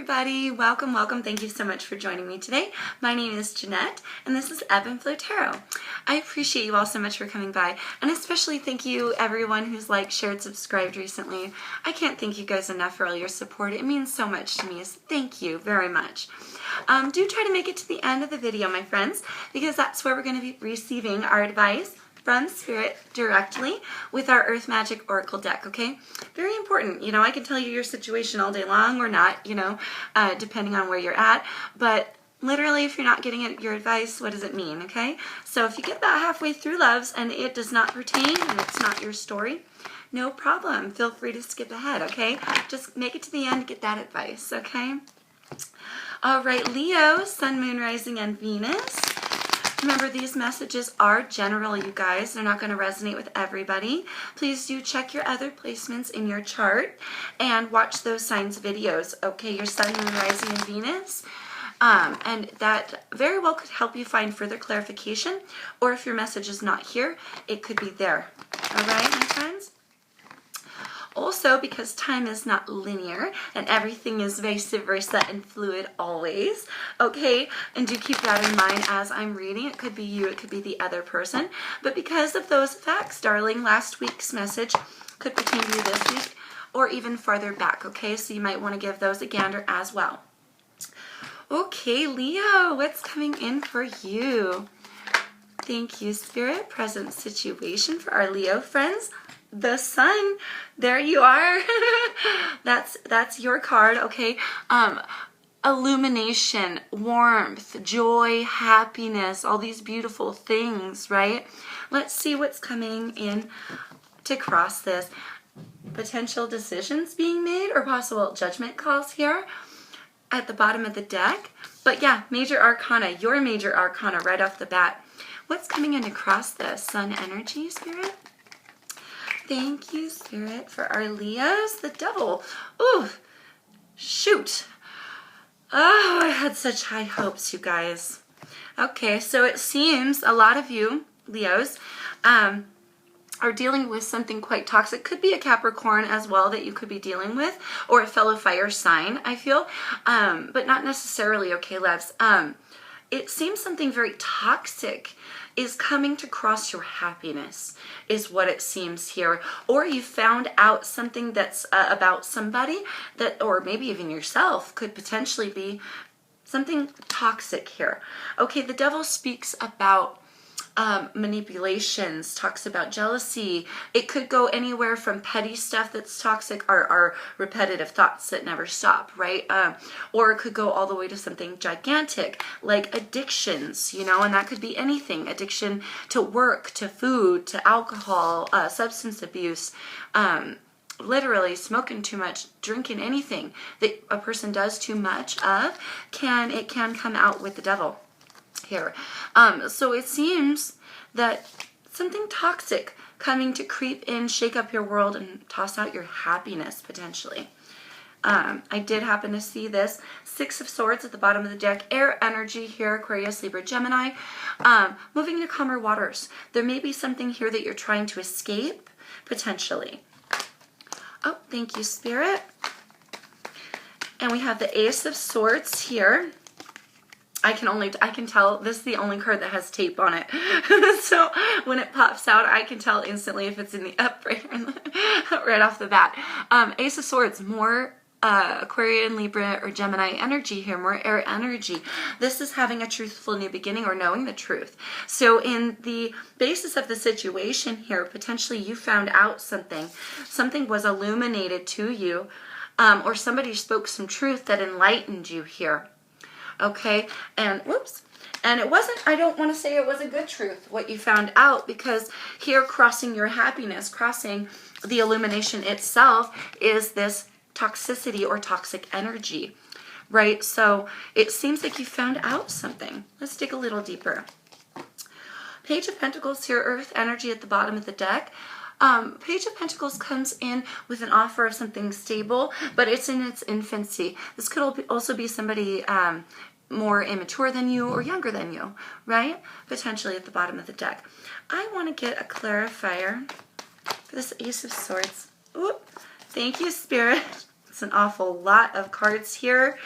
everybody, welcome. Thank you so much for joining me today. My name is Jeanette and this is Ebb and Flow Tarot. I appreciate you all so much for coming by, and especially thank you everyone who's liked, shared, subscribed recently. I can't thank you guys enough for all your support. It means so much to me, so thank you very much. Do try to make it to the end of the video, my friends, because that's where we're going to be receiving our advice from Spirit directly with our Earth Magic Oracle deck, okay? Very important. I can tell you your situation all day long or not, depending on where you're at, but literally if you're not getting your advice, what does it mean, okay? So if you get about halfway through, loves, and it does not pertain and it's not your story, no problem. Feel free to skip ahead, okay? Just make it to the end to get that advice, okay? All right, Leo, Sun, Moon, Rising, and Venus. Remember, these messages are general, you guys. They're not going to resonate with everybody. Please do check your other placements in your chart and watch those signs videos, okay? Your Sun, Moon, Rising, and Venus. And that very well could help you find further clarification, or if your message is not here, it could be there. All right, my friends? Also, because time is not linear and everything is vice versa and fluid always, okay? And do keep that in mind as I'm reading. It could be you, it could be the other person. But because of those facts, darling, last week's message could pertain to you this week or even farther back, okay? So you might want to give those a gander as well. Okay, Leo, what's coming in for you? Thank you, Spirit. Present situation for our Leo friends. The Sun, there you are. that's your card, okay? Illumination, warmth, joy, happiness, all these beautiful things, right? Let's see what's coming in to cross this. Potential decisions being made or possible judgment calls here at the bottom of the deck. But yeah, major arcana, your major arcana right off the bat. What's coming in to cross this? Sun energy, Spirit? Thank you, Spirit, for our Leos. The Devil. Ooh, shoot. Oh, I had such high hopes, you guys. Okay, so it seems a lot of you, Leos, are dealing with something quite toxic. Could be a Capricorn as well that you could be dealing with, or a fellow fire sign, I feel, but not necessarily, okay, loves. It seems something very toxic is coming to cross your happiness, is what it seems here. Or you found out something that's about somebody that, or maybe even yourself, could potentially be something toxic here. Okay, the Devil speaks about manipulations, talks about jealousy. It could go anywhere from petty stuff that's toxic or repetitive thoughts that never stop, right? Or it could go all the way to something gigantic like addictions, and that could be anything. Addiction to work, to food, to alcohol, substance abuse, literally smoking too much, drinking, anything that a person does too much of can come out with the Devil here. So it seems that something toxic coming to creep in, shake up your world, and toss out your happiness potentially. I did happen to see this. 6 of Swords at the bottom of the deck. Air energy here, Aquarius, Libra, Gemini. Moving to calmer waters. There may be something here that you're trying to escape, potentially. Oh, thank you, Spirit. And we have the Ace of Swords here. I can tell this is the only card that has tape on it. So when it pops out, I can tell instantly if it's in the upright right off the bat. Ace of Swords, more Aquarian, Libra, or Gemini energy here, more air energy. This is having a truthful new beginning or knowing the truth. So in the basis of the situation here, potentially you found out something was illuminated to you, or somebody spoke some truth that enlightened you here. Okay, and whoops, and it wasn't, I don't want to say it was a good truth, what you found out, because here crossing your happiness, crossing the illumination itself is this toxicity or toxic energy, right? So it seems like you found out something. Let's dig a little deeper. Page of Pentacles here, Earth energy at the bottom of the deck. Page of Pentacles comes in with an offer of something stable, but it's in its infancy. This could also be somebody more immature than you or younger than you, right? Potentially at the bottom of the deck. I want to get a clarifier for this Ace of Swords. Ooh, thank you, Spirit. It's an awful lot of cards here.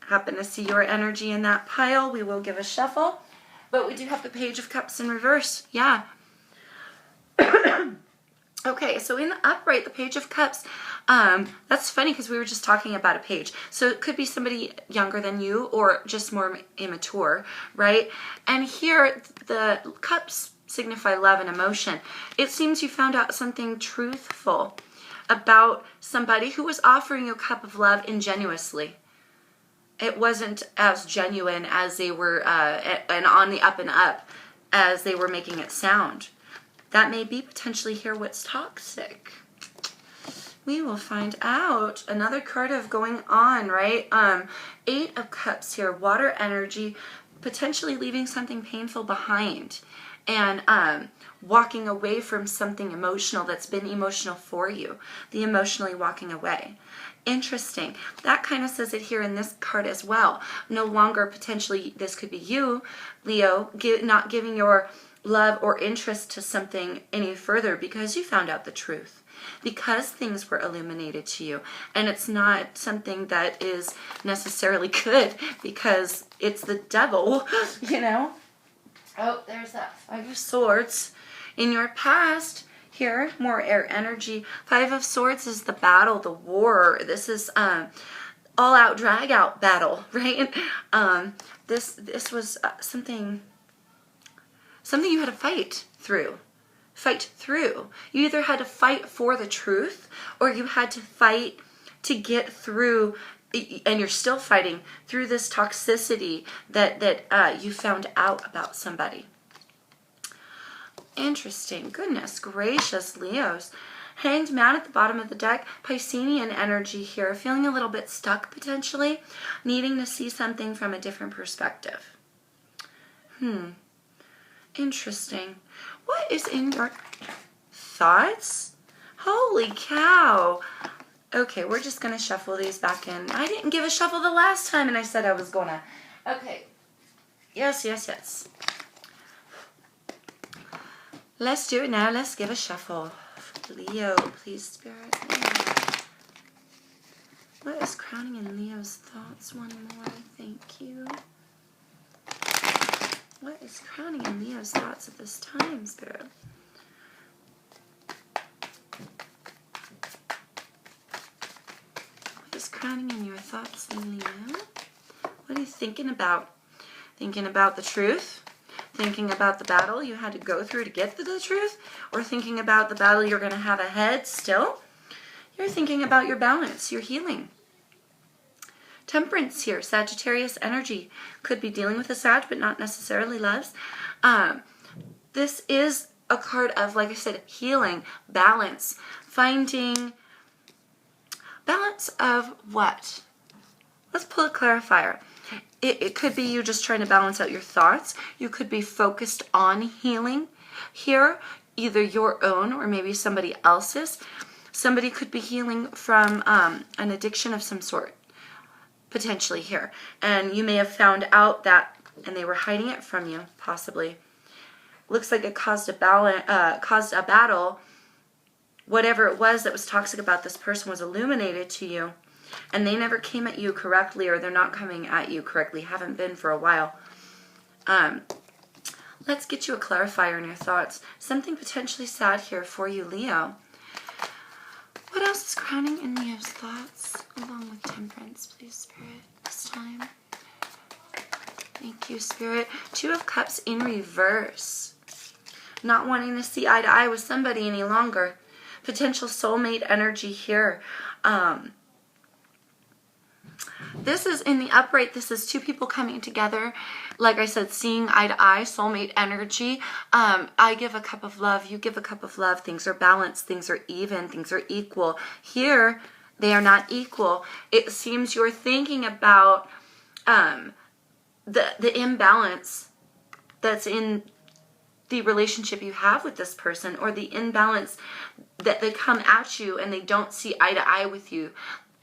Happen to see your energy in that pile. We will give a shuffle. But we do have the Page of Cups in reverse. Yeah. Okay, so in the upright, the Page of Cups, that's funny because we were just talking about a page. So it could be somebody younger than you or just more immature, right? And here, the cups signify love and emotion. It seems you found out something truthful about somebody who was offering you a cup of love ingenuously. It wasn't as genuine as they were, and on the up and up as they were making it sound. That may be potentially here what's toxic. We will find out. Another card of going on, right? 8 of Cups here, water energy, potentially leaving something painful behind and walking away from something emotional that's been emotional for you. The emotionally walking away. Interesting. That kind of says it here in this card as well. No longer potentially, this could be you, Leo, not giving your love or interest to something any further because you found out the truth, because things were illuminated to you, and it's not something that is necessarily good because it's the devil, you know. Oh, there's that 5 of Swords. In your past, here, more air energy. 5 of Swords is the battle, the war. This is all-out, drag-out battle, right? This was something you had to fight through. You either had to fight for the truth or you had to fight to get through, and you're still fighting through this toxicity that you found out about somebody. Interesting. Goodness gracious, Leos. Hanged Man at the bottom of the deck. Piscean energy here. Feeling a little bit stuck potentially. Needing to see something from a different perspective. Interesting. What is in your thoughts? Holy cow. Okay, we're just going to shuffle these back in. I didn't give a shuffle the last time and I said I was going to. Okay. Yes. Let's do it now. Let's give a shuffle. Leo, please, Spirit. What is crowning in Leo's thoughts? One more. Thank you. What is crowning in Leo's thoughts at this time, Spirit? What is crowning in your thoughts, Leo? What are you thinking about? Thinking about the truth? Thinking about the battle you had to go through to get to the truth? Or thinking about the battle you're going to have ahead still? You're thinking about your balance, your healing. Temperance here, Sagittarius energy. Could be dealing with a Sag, but not necessarily loves. This is a card of, like I said, healing, balance. Finding balance of what? Let's pull a clarifier. It could be you just trying to balance out your thoughts. You could be focused on healing here, either your own or maybe somebody else's. Somebody could be healing from an addiction of some sort, potentially here. And you may have found out that, and they were hiding it from you, possibly. Looks like it caused a battle. Whatever it was that was toxic about this person was illuminated to you. And they never came at you correctly, or they're not coming at you correctly, haven't been for a while. Let's get you a clarifier in your thoughts. Something potentially sad here for you, Leo. What else is crowning in Leo's thoughts, along with Temperance, please, Spirit, this time? Thank you, Spirit. 2 of Cups in reverse. Not wanting to see eye to eye with somebody any longer. Potential soulmate energy here. This is in the upright. This is 2 people coming together. Like I said, seeing eye to eye, soulmate energy. I give a cup of love. You give a cup of love. Things are balanced. Things are even. Things are equal. Here, they are not equal. It seems you're thinking about the imbalance that's in the relationship you have with this person, or the imbalance that they come at you and they don't see eye to eye with you.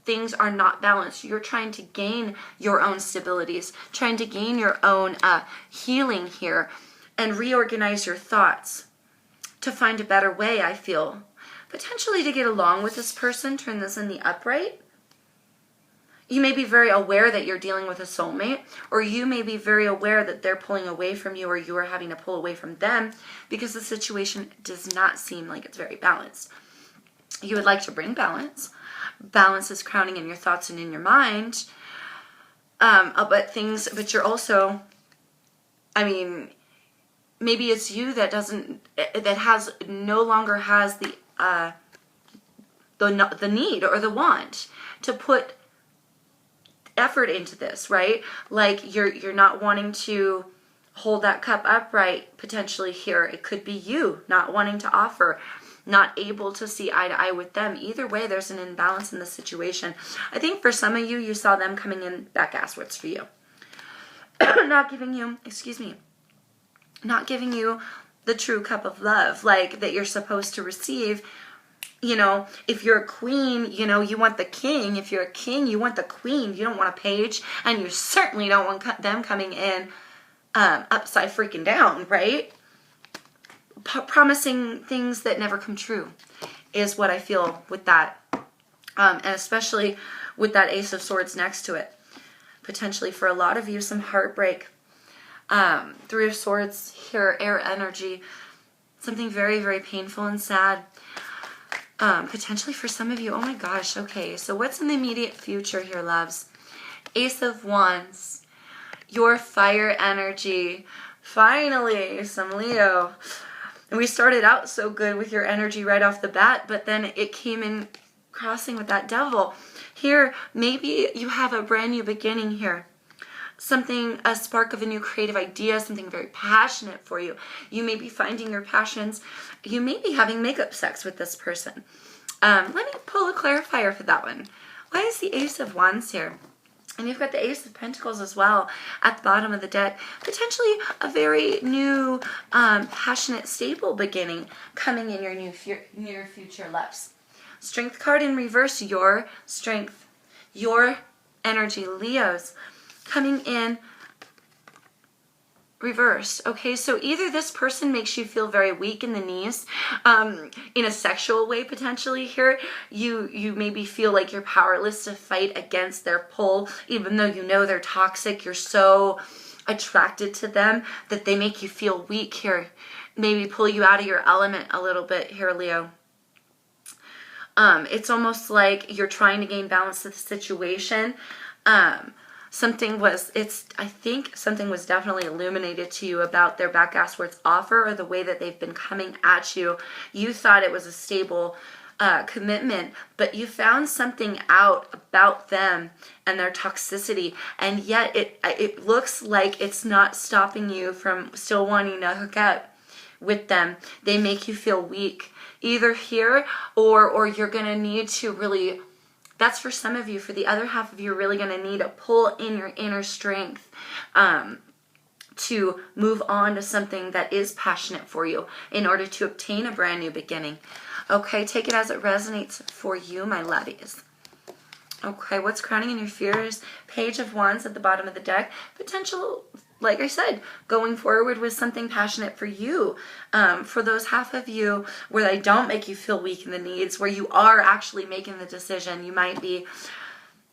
Things are not balanced. You're trying to gain your own stabilities, trying to gain your own healing here, and reorganize your thoughts to find a better way, I feel. potentially to get along with this person, turn this in the upright. You may be very aware that you're dealing with a soulmate, or you may be very aware that they're pulling away from you, or you are having to pull away from them because the situation does not seem like it's very balanced. You would like to bring balance. Balance is crowning in your thoughts and in your mind. But you're also, I mean, maybe it's you that no longer has the need or the want to put effort into this, right? Like you're not wanting to hold that cup upright potentially here. It could be you not wanting to offer, not able to see eye to eye with them. Either way, there's an imbalance in the situation. I think for some of you, you saw them coming in back asswards for you. Not giving you the true cup of love, like that you're supposed to receive. You know, if you're a queen, you know, you want the king. If you're a king, you want the queen. You don't want a page, and you certainly don't want them coming in upside freaking down, right? Promising things that never come true is what I feel with that. And especially with that Ace of Swords next to it. Potentially for a lot of you, some heartbreak. Three of Swords here, air energy. Something very, very painful and sad. Potentially for some of you, oh my gosh, okay. So what's in the immediate future here, loves? Ace of Wands. Your fire energy. Finally, some Leo. And we started out so good with your energy right off the bat, but then it came in crossing with that devil. Here, maybe you have a brand new beginning here. Something, a spark of a new creative idea, something very passionate for you. You may be finding your passions. You may be having makeup sex with this person. Let me pull a clarifier for that one. Why is the Ace of Wands here? And you've got the Ace of Pentacles as well at the bottom of the deck. Potentially a very new, passionate, stable beginning coming in your near future, loves. Strength card in reverse, your strength, your energy, Leos, coming in reversed. Okay, so either this person makes you feel very weak in the knees, in a sexual way potentially here. You maybe feel like you're powerless to fight against their pull, even though you know they're toxic. You're so attracted to them that they make you feel weak here. Maybe pull you out of your element a little bit here, Leo. It's almost like you're trying to gain balance to the situation. I think something was definitely illuminated to you about their back asswards offer, or the way that they've been coming at you. You thought it was a stable commitment, but you found something out about them and their toxicity, and yet it looks like it's not stopping you from still wanting to hook up with them. They make you feel weak, either here or you're going to need to really... That's for some of you. For the other half of you, you're really going to need a pull in your inner strength to move on to something that is passionate for you in order to obtain a brand new beginning. Okay, take it as it resonates for you, my lovies. Okay, what's crowning in your fears? Page of Wands at the bottom of the deck. Potential, like I said, going forward with something passionate for you. For those half of you where they don't make you feel weak in the knees, where you are actually making the decision, you might be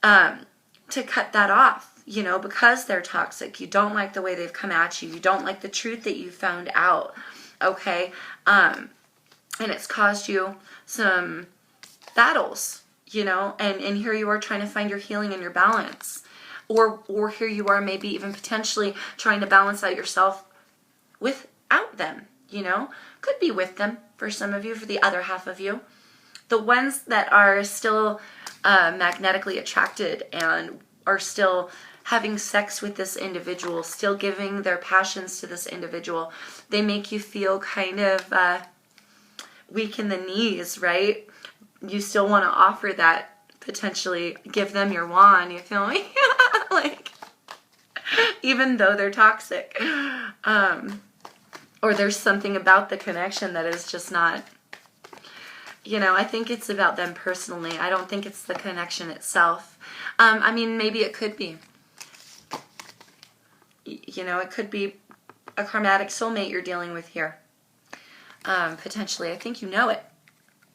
to cut that off, you know, because they're toxic. You don't like the way they've come at you. You don't like the truth that you found out, okay? And it's caused you some battles, you know, and here you are trying to find your healing and your balance. Or here you are maybe even potentially trying to balance out yourself without them, you know. Could be with them for some of you, for the other half of you. The ones that are still magnetically attracted and are still having sex with this individual, still giving their passions to this individual, they make you feel kind of weak in the knees, right? You still want to offer that, potentially give them your wand, you feel me? Like, even though they're toxic. Or there's something about the connection that is just not, you know, I think it's about them personally. I don't think it's the connection itself. I mean, maybe it could be. You know, it could be a karmatic soulmate you're dealing with here. Potentially. I think you know it.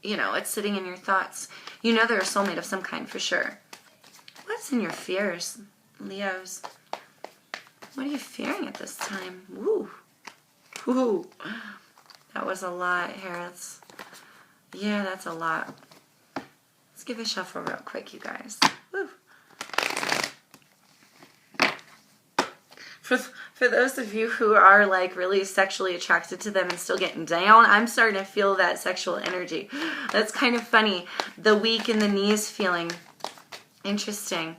You know, it's sitting in your thoughts. You know they're a soulmate of some kind for sure. What's in your fears, Leos? What are you fearing at this time? Woo. Woo. That was a lot, Harris. Yeah, that's a lot. Let's give a shuffle real quick, you guys. Woo. For those of you who are like really sexually attracted to them and still getting down, I'm starting to feel that sexual energy. That's kind of funny. The weak in the knees feeling. Interesting.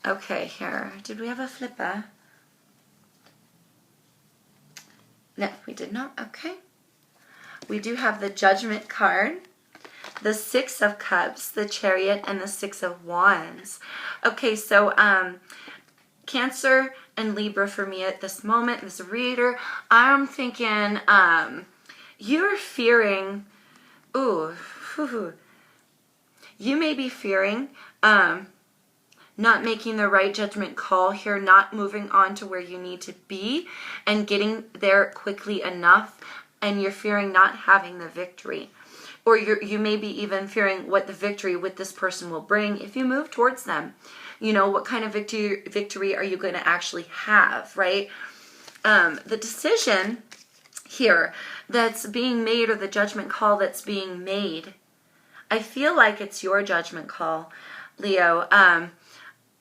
Okay, here. Did we have a flipper? No, we did not. Okay. We do have the Judgment card, the Six of Cups, the Chariot, and the Six of Wands. Okay, so Cancer and Libra for me at this moment, this reader, I'm thinking you're fearing, you may be fearing not making the right judgment call here, not moving on to where you need to be and getting there quickly enough, and you're fearing not having the victory. Or you may be even fearing what the victory with this person will bring if you move towards them. You know, what kind of victory are you going to actually have, right? The decision here that's being made, or the judgment call that's being made, I feel like it's your judgment call, Leo.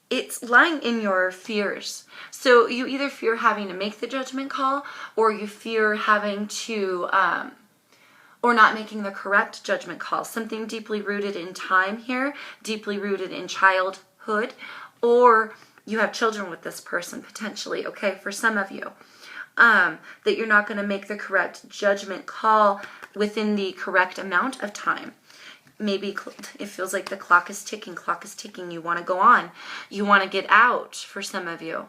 It's lying in your fears. So you either fear having to make the judgment call, or you fear having to, or not making the correct judgment call. Something deeply rooted in time here, deeply rooted in childhood, or you have children with this person potentially, okay, for some of you. That you're not going to make the correct judgment call within the correct amount of time. Maybe it feels like the clock is ticking, you want to go on, you want to get out for some of you.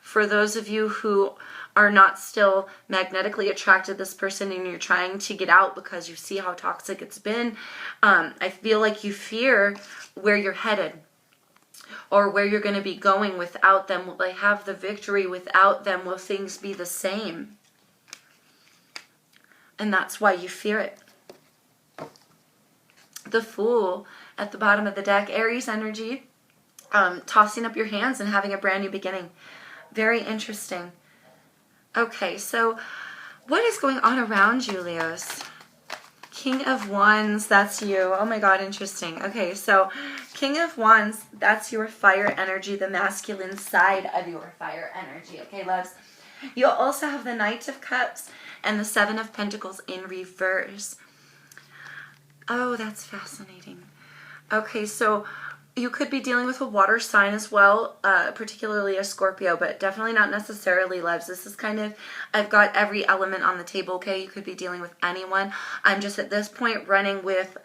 For those of you who are not still magnetically attracted to this person and you're trying to get out because you see how toxic it's been, I feel like you fear where you're headed or where you're going to be going without them. Will they have the victory without them? Will things be the same? And that's why you fear it. The Fool at the bottom of the deck, Aries energy, tossing up your hands and having a brand new beginning. Very interesting. Okay, so what is going on around you, Leos? King of Wands, that's you. Oh my God, interesting. Okay, so King of Wands, that's your fire energy, the masculine side of your fire energy. Okay, loves. You'll also have the Knight of Cups and the Seven of Pentacles in reverse. Oh, that's fascinating. Okay, so you could be dealing with a water sign as well, particularly a Scorpio, but definitely not necessarily, loves. This is kind of, I've got every element on the table, okay? You could be dealing with anyone. I'm just at this point running with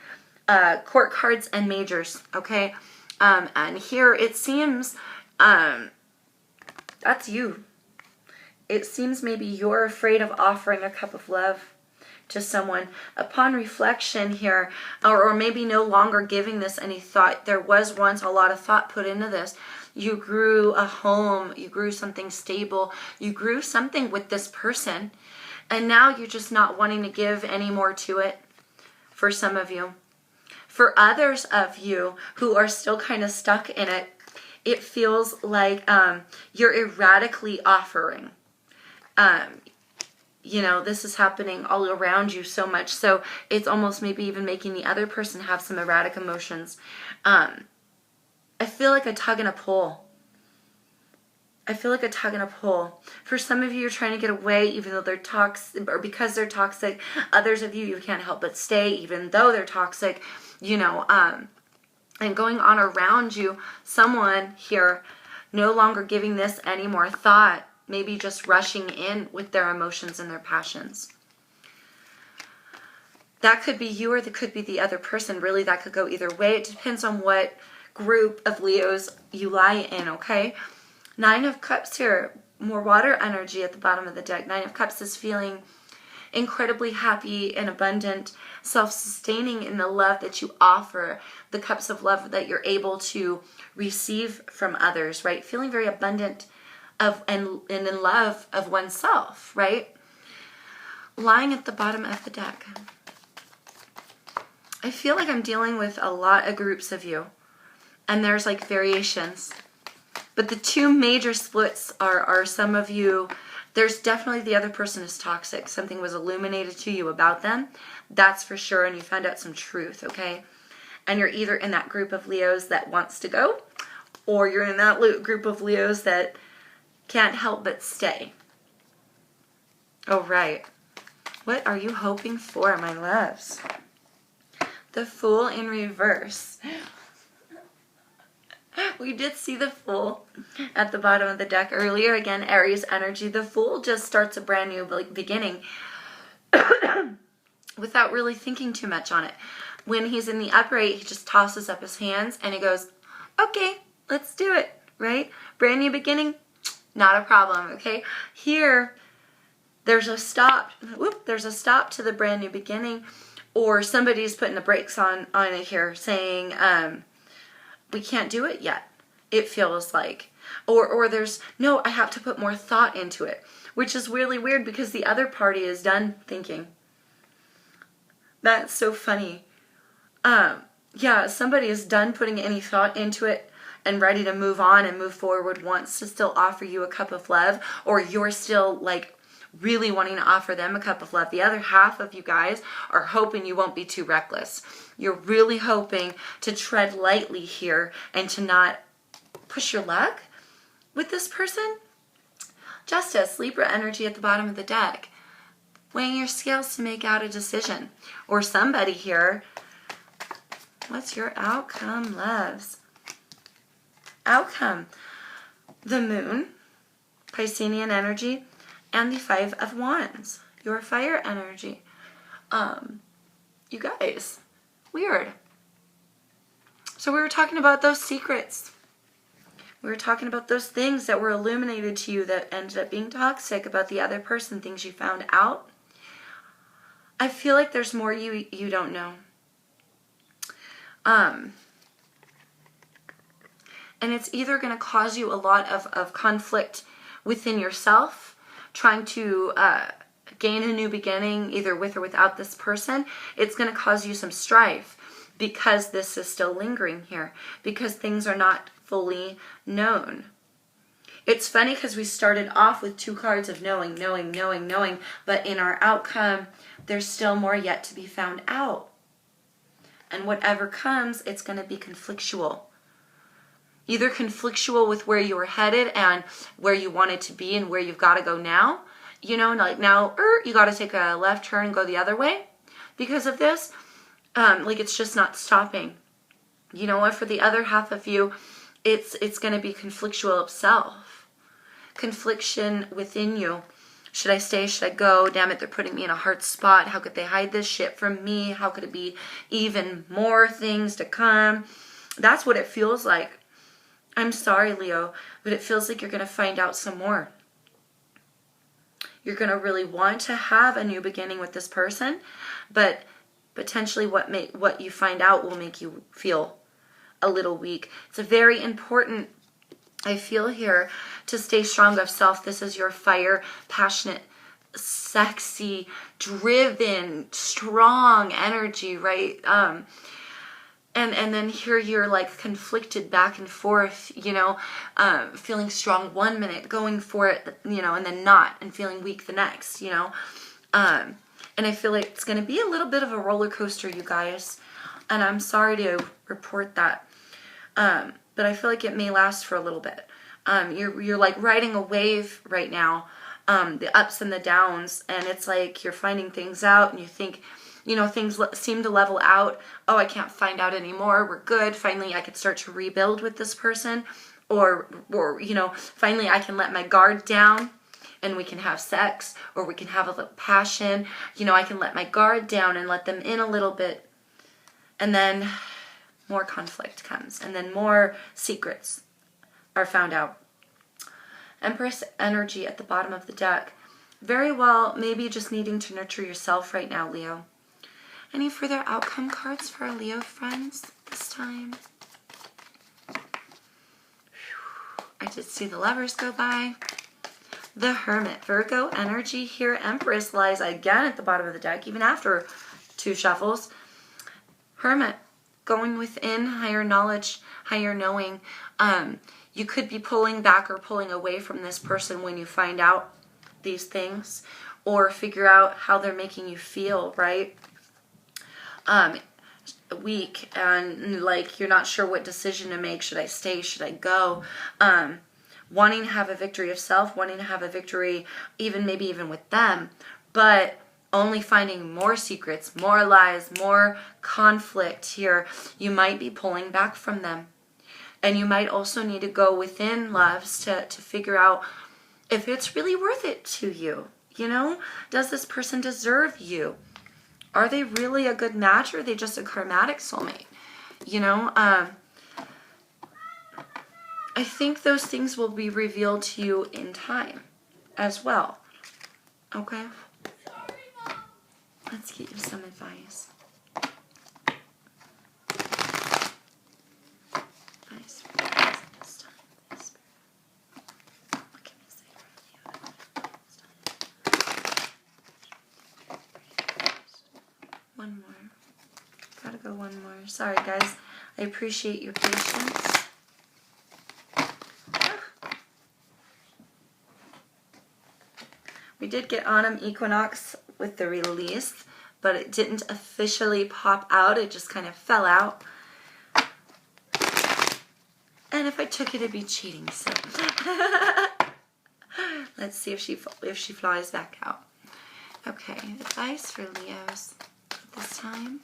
court cards and majors, okay? And here it seems, that's you. It seems maybe you're afraid of offering a cup of love to someone. Upon reflection here, or maybe no longer giving this any thought, there was once a lot of thought put into this. You grew a home, you grew something stable, you grew something with this person, and now you're just not wanting to give any more to it, for some of you. For others of you who are still kind of stuck in it, it feels like you're erratically offering. You know, this is happening all around you so much, so it's almost maybe even making the other person have some erratic emotions. I feel like a tug and a pull. I feel like a tug and a pull. For some of you, you're trying to get away even though they're toxic, or because they're toxic. Others of you, you can't help but stay even though they're toxic, you know, and going on around you, someone here no longer giving this any more thought. Maybe just rushing in with their emotions and their passions. That could be you, or that could be the other person. Really, that could go either way. It depends on what group of Leos you lie in, okay? Nine of Cups here. More water energy at the bottom of the deck. Nine of Cups is feeling incredibly happy and abundant, self-sustaining in the love that you offer, the cups of love that you're able to receive from others, right? Feeling very abundant and in love of oneself, right? Lying at the bottom of the deck. I feel like I'm dealing with a lot of groups of you, and there's like variations. But the two major splits are some of you, there's definitely the other person is toxic. Something was illuminated to you about them. That's for sure, and you found out some truth, okay? And you're either in that group of Leos that wants to go, or you're in that group of Leos that can't help but stay. Oh, right. What are you hoping for, my loves? The Fool in reverse. We did see the Fool at the bottom of the deck earlier. Again, Aries energy. The Fool just starts a brand new beginning without really thinking too much on it. When he's in the upright, he just tosses up his hands and he goes, okay, let's do it, right? Brand new beginning, not a problem, okay? Here, there's a stop. Whoop, there's a stop to the brand new beginning, or somebody's putting the brakes on it here, saying, we can't do it yet, it feels like. Or there's, no, I have to put more thought into it, which is really weird because the other party is done thinking. That's so funny. Yeah, somebody is done putting any thought into it and ready to move on and move forward, wants to still offer you a cup of love, or you're still like really wanting to offer them a cup of love. The other half of you guys are hoping you won't be too reckless. You're really hoping to tread lightly here and to not push your luck with this person. Justice, Libra energy at the bottom of the deck. Weighing your scales to make out a decision. Or somebody here, what's your outcome, loves? Outcome, the Moon, Piscean energy, and the Five of Wands, your fire energy. You guys, weird. So we were talking about those secrets. We were talking about those things that were illuminated to you that ended up being toxic about the other person, things you found out. I feel like there's more you don't know. And it's either going to cause you a lot of conflict within yourself, trying to gain a new beginning, either with or without this person. It's going to cause you some strife because this is still lingering here, because things are not fully known. It's funny because we started off with two cards of knowing, but in our outcome, there's still more yet to be found out. And whatever comes, it's going to be conflictual. Either conflictual with where you were headed and where you wanted to be and where you've got to go now. You know, like now, you got to take a left turn and go the other way because of this. Like it's just not stopping. You know what? For the other half of you, it's going to be conflictual itself. Confliction within you. Should I stay? Should I go? Damn it, they're putting me in a hard spot. How could they hide this shit from me? How could it be even more things to come? That's what it feels like. I'm sorry, Leo, but it feels like you're going to find out some more. You're going to really want to have a new beginning with this person, but potentially what you find out will make you feel a little weak. It's a very important, I feel here, to stay strong of self. This is your fire, passionate, sexy, driven, strong energy, right? And then here you're like conflicted back and forth, you know, feeling strong one minute, going for it, you know, and then not, and feeling weak the next, you know. And I feel like it's going to be a little bit of a roller coaster, you guys. And I'm sorry to report that. But I feel like it may last for a little bit. You're like riding a wave right now, the ups and the downs, and it's like you're finding things out and you think, you know, things seem to level out. Oh, I can't find out anymore. We're good. Finally, I could start to rebuild with this person. Or you know, finally I can let my guard down and we can have sex, or we can have a little passion. You know, I can let my guard down and let them in a little bit. And then more conflict comes. And then more secrets are found out. Empress energy at the bottom of the deck. Very well, maybe just needing to nurture yourself right now, Leo. Any further outcome cards for our Leo friends this time? I did see the Lovers go by. The Hermit, Virgo energy here. Empress lies again at the bottom of the deck, even after two shuffles. Hermit, going within, higher knowledge, higher knowing. You could be pulling back or pulling away from this person when you find out these things, or figure out how they're making you feel, right? Weak, and like you're not sure what decision to make. Should I stay? Should I go? Wanting to have a victory of self, wanting to have a victory maybe even with them, but only finding more secrets, more lies, more conflict here. You might be pulling back from them. And you might also need to go within, loves, to figure out if it's really worth it to you. You know, does this person deserve you? Are they really a good match, or are they just a karmatic soulmate? You know, I think those things will be revealed to you in time as well. Okay? Let's get you some advice. Advice for this time. What can I say for you? One more. Gotta go one more. Sorry, guys. I appreciate your patience. We did get autumn equinox with the release, but it didn't officially pop out. It just kind of fell out. And if I took it, it'd be cheating. So let's see if she flies back out. Okay, advice for Leos this time.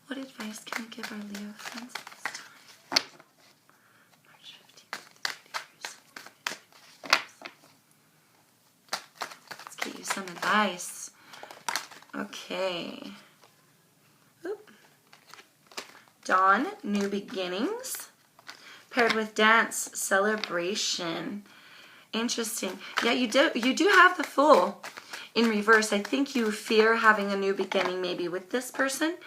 What advice can we give our Leo friends this time? March 15th to 31st. Let's get you some advice. Okay. Oop. Dawn, new beginnings. Paired with dance, celebration. Interesting. Yeah, you do have the Fool in reverse. I think you fear having a new beginning maybe with this person,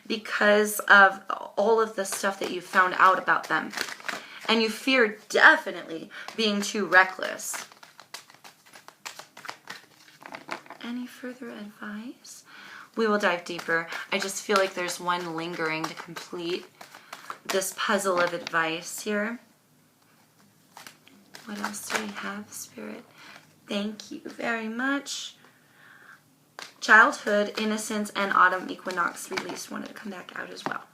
because of all of the stuff that you found out about them. And you fear definitely being too reckless. Any further advice? We will dive deeper. I just feel like there's one lingering to complete this puzzle of advice here. What else do we have, Spirit? Thank you very much. Childhood, innocence, and autumn equinox release wanted to come back out as well.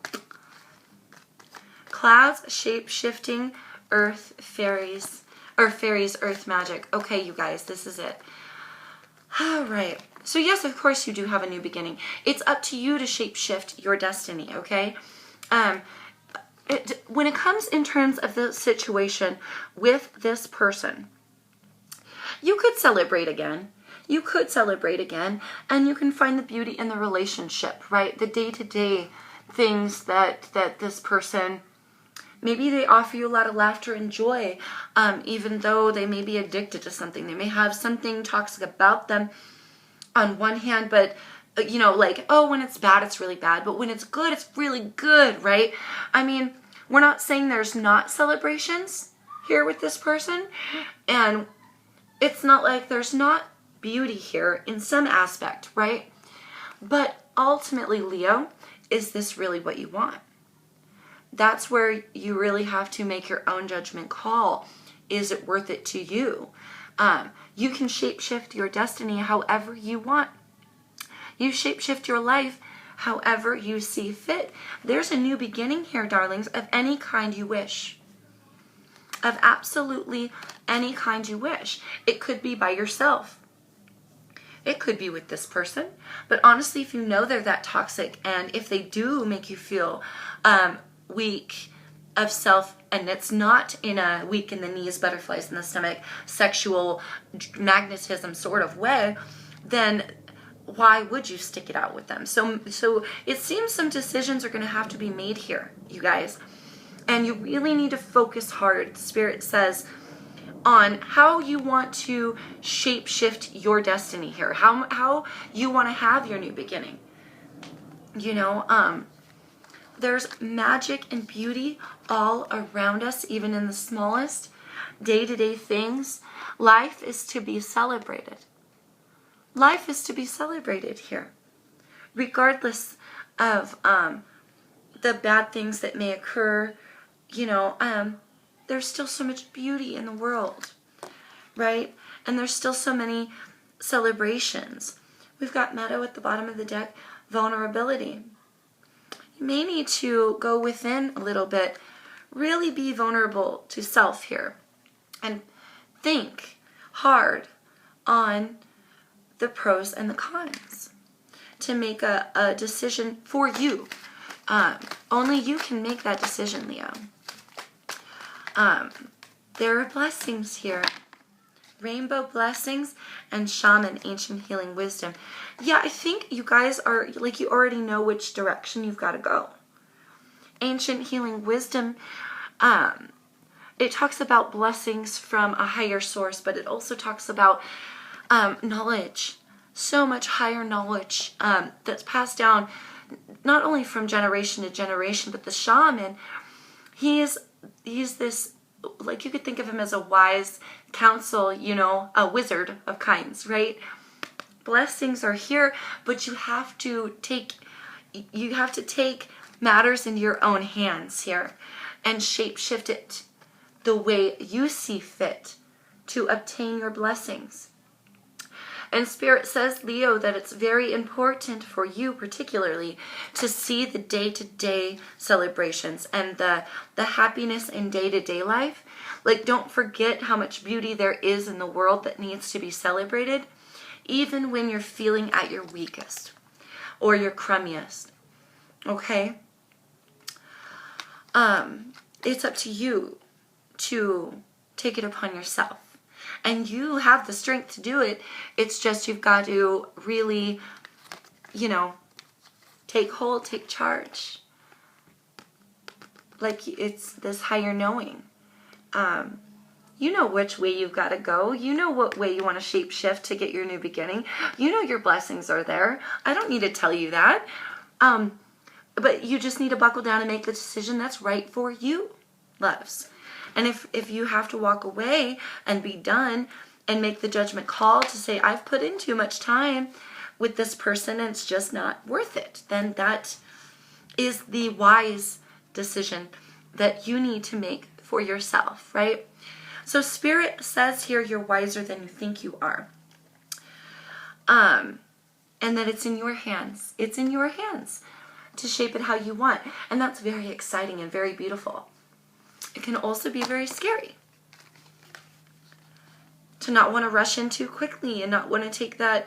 Clouds, shape-shifting, earth, fairies, earth magic. Okay, you guys, this is it. All right. So yes, of course you do have a new beginning. It's up to you to shape-shift your destiny, okay? When it comes in terms of the situation with this person, you could celebrate again. You could celebrate again, and you can find the beauty in the relationship, right? The day-to-day things that this person, maybe they offer you a lot of laughter and joy, even though they may be addicted to something. They may have something toxic about them on one hand, but, you know, like, oh, when it's bad, it's really bad, but when it's good, it's really good, right? I mean, we're not saying there's not celebrations here with this person, and it's not like there's not beauty here in some aspect, right? But ultimately, Leo, is this really what you want? That's where you really have to make your own judgment call. Is it worth it to you? You can shapeshift your destiny however you want. You shapeshift your life however you see fit. There's a new beginning here, darlings, of any kind you wish. Of absolutely any kind you wish. It could be by yourself. It could be with this person. But honestly, if you know they're that toxic, and if they do make you feel weak of self, and it's not in a weak in the knees, butterflies in the stomach, sexual magnetism sort of way, then why would you stick it out with them? So it seems some decisions are going to have to be made here, you guys. And you really need to focus hard, Spirit says, on how you want to shape shift your destiny here. How you want to have your new beginning. You know, there's magic and beauty all around us, even in the smallest day-to-day things. Life is to be celebrated. Life is to be celebrated here. regardless of the bad things that may occur, there's still so much beauty in the world, right? And there's still so many celebrations. We've got Meadow at the bottom of the deck, vulnerability. You may need to go within a little bit, really be vulnerable to self here, and think hard on the pros and the cons to make a decision for you. Only you can make that decision, Leo. There are blessings here. Rainbow blessings and shaman, ancient healing wisdom. Yeah, I think you guys are, like, you already know which direction you've got to go. Ancient healing wisdom, it talks about blessings from a higher source, but it also talks about knowledge, so much higher knowledge that's passed down not only from generation to generation, but the shaman, he's this, like, you could think of him as a wise counsel, a wizard of kinds, right? Blessings are here, but you have to take matters into your own hands here and shape shift it the way you see fit to obtain your blessings. And Spirit says, Leo, that it's very important for you particularly to see the day-to-day celebrations and the happiness in day-to-day life. Like, don't forget how much beauty there is in the world that needs to be celebrated, even when you're feeling at your weakest or your crummiest. Okay? It's up to you to take it upon yourself. And you have the strength to do it. It's just you've got to really, take hold, take charge. Like, it's this higher knowing. You know which way you've got to go. You know what way you want to shape shift to get your new beginning. You know your blessings are there. I don't need to tell you that. But you just need to buckle down and make the decision that's right for you, loves. And if you have to walk away and be done and make the judgment call to say, I've put in too much time with this person and it's just not worth it, then that is the wise decision that you need to make for yourself, right? So Spirit says here you're wiser than you think you are. And that it's in your hands. It's in your hands to shape it how you want. And that's very exciting and very beautiful. It can also be very scary to not want to rush in too quickly and not want to take that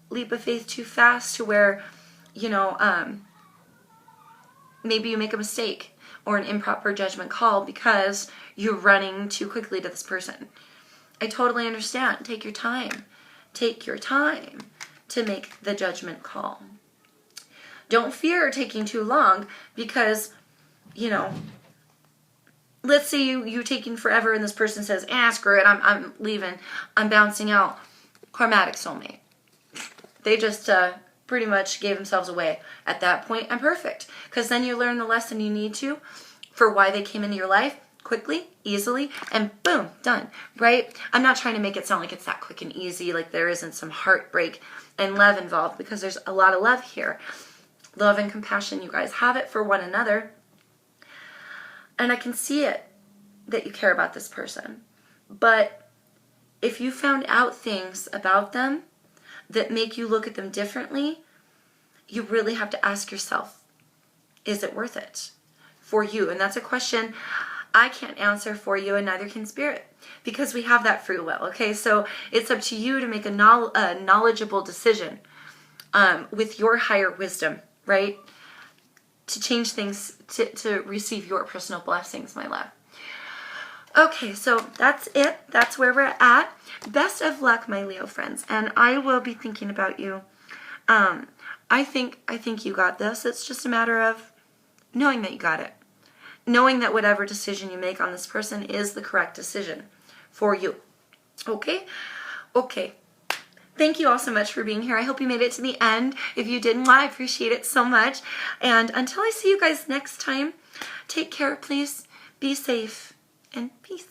leap of faith too fast to where, maybe you make a mistake or an improper judgment call because you're running too quickly to this person. I totally understand. Take your time. Take your time to make the judgment call. Don't fear taking too long because, let's say you're taking forever and this person says, screw it, I'm leaving, I'm bouncing out. Karmatic soulmate. They just pretty much gave themselves away at that point, and perfect. Because then you learn the lesson you need to for why they came into your life quickly, easily, and boom, done, right? I'm not trying to make it sound like it's that quick and easy, like there isn't some heartbreak and love involved, because there's a lot of love here. Love and compassion, you guys have it for one another. And I can see it, that you care about this person. But if you found out things about them that make you look at them differently, you really have to ask yourself, is it worth it for you? And that's a question I can't answer for you, and neither can Spirit, because we have that free will, okay? So it's up to you to make a knowledgeable decision with your higher wisdom, right? To change things, to receive your personal blessings, my love. Okay, so that's it. That's where we're at. Best of luck, my Leo friends, and I will be thinking about you. I think you got this. It's just a matter of knowing that you got it. Knowing that whatever decision you make on this person is the correct decision for you. Okay? Okay. Thank you all so much for being here. I hope you made it to the end. If you didn't, I appreciate it so much. And until I see you guys next time, take care, please. Be safe and peace.